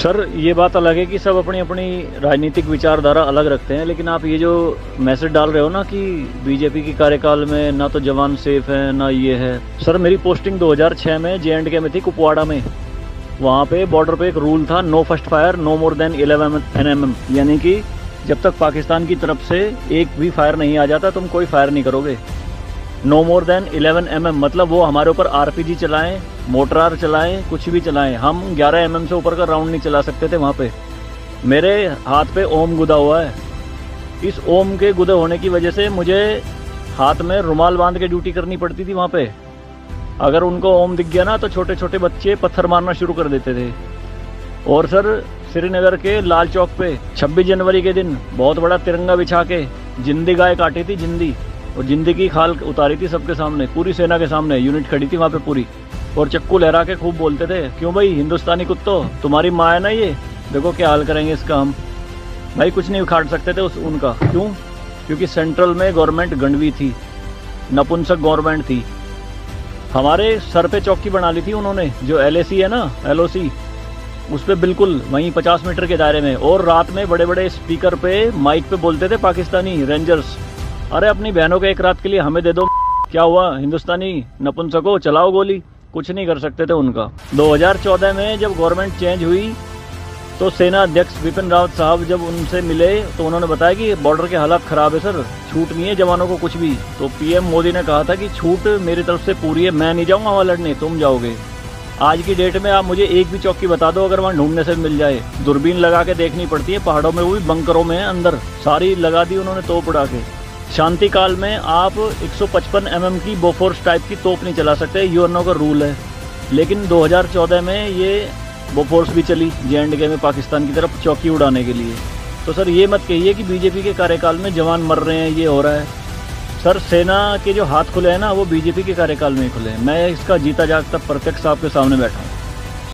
Sir ये बात अलग है कि सब अपनी अपनी राजनीतिक विचारधारा अलग रखते हैं, लेकिन आप ये जो मैसेज डाल रहे हो ना कि बीजेपी की कार्यकाल में ना तो जवान सेफ है ना ये है। सर मेरी पोस्टिंग 2006 में JNK में थी, कुपवाड़ा में। वहाँ पे बॉर्डर पे एक रूल था, no first fire no more than 11 NM, यानी कि जब तक पाकिस्तान की तरफ से एक भी फायर नहीं आ जाता तुम कोई फायर नहीं करोगे। नो मोर देन 11 mm मतलब वो हमारे ऊपर RPG चलाएं, मोटरार चलाएं, कुछ भी चलाएं, हम 11 mm से ऊपर का राउंड नहीं चला सकते थे वहाँ पे। मेरे हाथ पे ओम गुदा हुआ है। इस ओम के गुदे होने की वजह से मुझे हाथ में रुमाल बांध के ड्यूटी करनी पड़ती थी वहाँ पे। अगर उनको ओम दिख गया ना तो छोटे छोटे बच्चे पत्थर मारना शुरू कर देते थे। और सर श्रीनगर के लाल चौक पे 26 जनवरी के दिन बहुत बड़ा तिरंगा बिछा के जिंदी गाय काटी थी, जिंदी, और जिंदी की खाल उतारी थी सबके सामने, पूरी सेना के सामने। यूनिट खड़ी थी वहाँ पे पूरी, और चक्कू लहरा के खूब बोलते थे, क्यों भाई हिंदुस्तानी कुत्तों, तुम्हारी माँ है ना ये, देखो क्या हाल करेंगे इसका हम। भाई कुछ नहीं उखाड़ सकते थे उनका। क्यों? क्योंकि सेंट्रल में गवर्नमेंट गंडवी थी, नपुंसक गवर्नमेंट थी। हमारे सर पे चौकी बना ली थी उन्होंने, जो LAC है ना, LOC, उस पर बिल्कुल वहीं 50 मीटर के दायरे में। और रात में बड़े बड़े स्पीकर पे माइक पे बोलते थे पाकिस्तानी रेंजर्स, अरे अपनी बहनों को एक रात के लिए हमें दे दो, क्या हुआ हिंदुस्तानी नपुंसको, चलाओ गोली। कुछ नहीं कर सकते थे उनका। 2014 में जब गवर्नमेंट चेंज हुई तो सेना अध्यक्ष बिपिन रावत साहब जब उनसे मिले तो उन्होंने बताया कि बॉर्डर के हालात खराब है सर, छूट नहीं है जवानों को कुछ भी। तो PM मोदी ने कहा था कि छूट मेरी तरफ से पूरी है, मैं नहीं जाऊंगा वहाँ लड़ने, तुम जाओगे। आज की डेट में आप मुझे एक भी चौकी बता दो अगर वहाँ ढूंढने से मिल जाए। दूरबीन लगा के देखनी पड़ती है पहाड़ों में, वो भी बंकरों में अंदर, सारी लगा दी उन्होंने तोप उड़ा के। शांति काल में आप 155 mm की बोफोर्स टाइप की तोप नहीं चला सकते, UNO का रूल है। लेकिन 2014 में ये बोफोर्स भी चली JNK में पाकिस्तान की तरफ चौकी उड़ाने के लिए। तो सर ये मत कहिए कि बीजेपी के कार्यकाल में जवान मर रहे हैं, ये हो रहा है। सर सेना के जो हाथ खुले हैं ना वो बीजेपी के कार्यकाल में ही खुले हैं। मैं इसका जीता जागता प्रत्यक्ष आपके सामने बैठा हूँ।